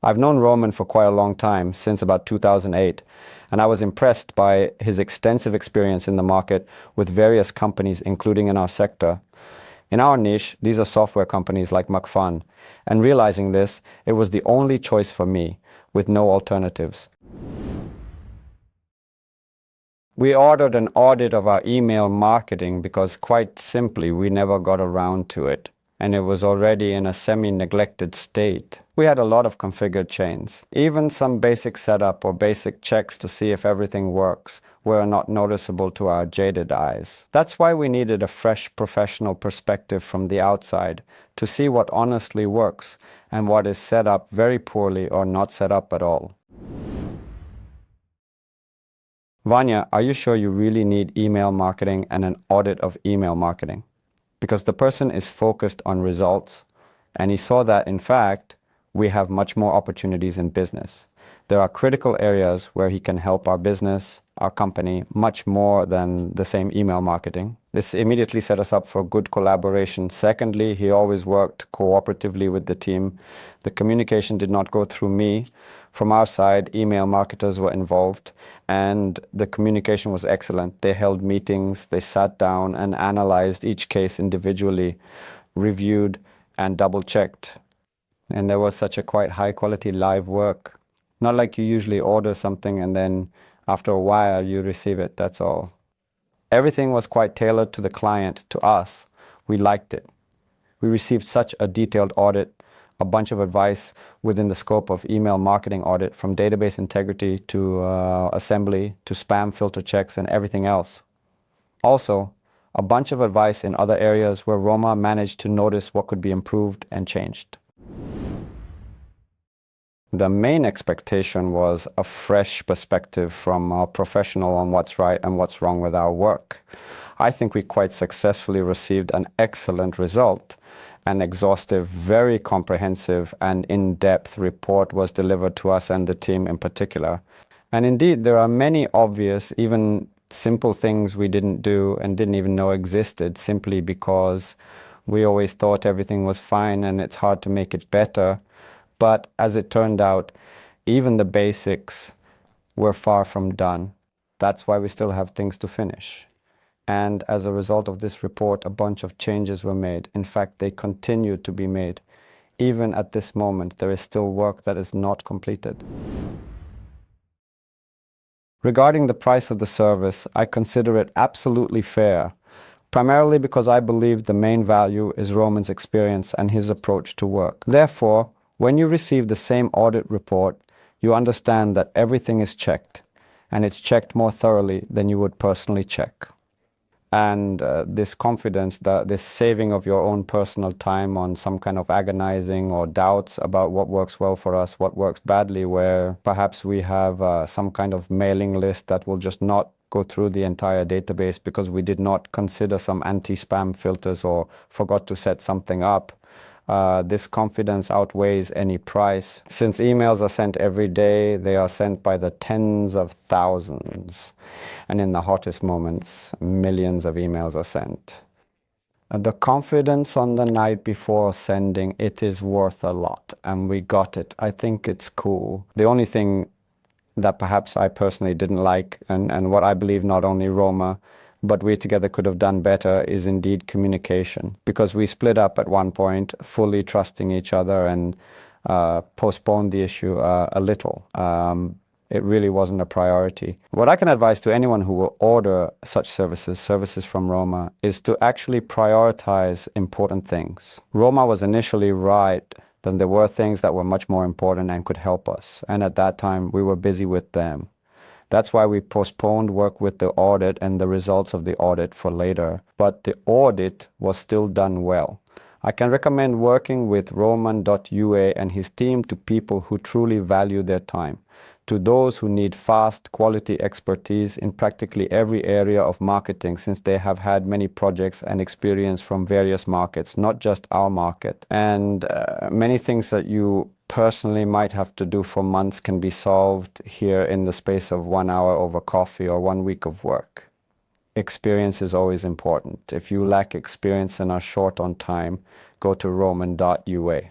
I've known Roman for quite a long time, since about 2008, and I was impressed by his extensive experience in the market with various companies, including in our sector. In our niche, these are software companies like MacPaw, and realizing this, it was the only choice for me, with no alternatives. We ordered an audit of our email marketing because, quite simply, we never got around to it, and it was already in a semi-neglected state. We had a lot of configured chains. Even some basic setup or basic checks to see if everything works were not noticeable to our jaded eyes. That's why we needed a fresh professional perspective from the outside to see what honestly works and what is set up very poorly or not set up at all. Vanya, are you sure you really need email marketing and an audit of email marketing? Because the person is focused on results, and he saw that, in fact, we have much more opportunities in business. There are critical areas where he can help our business, our company, much more than the same email marketing. This immediately set us up for good collaboration. Secondly, he always worked cooperatively with the team. The communication did not go through me. From our side, email marketers were involved, and the communication was excellent. They held meetings, they sat down and analyzed each case individually, reviewed and double-checked. And there was such a quite high-quality live work. Not like you usually order something and then after a while you receive it, that's all. Everything was quite tailored to the client, to us. We liked it. We received such a detailed audit, a bunch of advice within the scope of email marketing audit, from database integrity to assembly to spam filter checks and everything else. Also, a bunch of advice in other areas where Roma managed to notice what could be improved and changed. The main expectation was a fresh perspective from a professional on what's right and what's wrong with our work. I think we quite successfully received an excellent result. An exhaustive, very comprehensive and in-depth report was delivered to us and the team in particular. And indeed, there are many obvious, even simple things we didn't do and didn't even know existed, simply because we always thought everything was fine and it's hard to make it better. But as it turned out, even the basics were far from done. That's why we still have things to finish. And as a result of this report, a bunch of changes were made. In fact, they continue to be made. Even at this moment, there is still work that is not completed. Regarding the price of the service, I consider it absolutely fair, primarily because I believe the main value is Roman's experience and his approach to work. Therefore, when you receive the same audit report, you understand that everything is checked, and it's checked more thoroughly than you would personally check. And this confidence, this saving of your own personal time on some kind of agonizing or doubts about what works well for us, what works badly, where perhaps we have some kind of mailing list that will just not go through the entire database because we did not consider some anti-spam filters or forgot to set something up. This confidence outweighs any price. Since emails are sent every day, they are sent by the tens of thousands. And in the hottest moments, millions of emails are sent. The confidence on the night before sending, it is worth a lot. And we got it. I think it's cool. The only thing that perhaps I personally didn't like, and what I believe not only Roma, but we together could have done better, is indeed communication. Because we split up at one point, fully trusting each other, and postponed the issue a little. It really wasn't a priority. What I can advise to anyone who will order such services from Roma, is to actually prioritize important things. Roma was initially right, then there were things that were much more important and could help us. And at that time, we were busy with them. That's why we postponed work with the audit and the results of the audit for later. But the audit was still done well. I can recommend working with Roman.ua and his team to people who truly value their time, to those who need fast, quality expertise in practically every area of marketing, since they have had many projects and experience from various markets, not just our market. And many things that you personally might have to do for months can be solved here in the space of 1 hour over coffee or 1 week of work. Experience is always important. If you lack experience and are short on time, go to Roman.ua.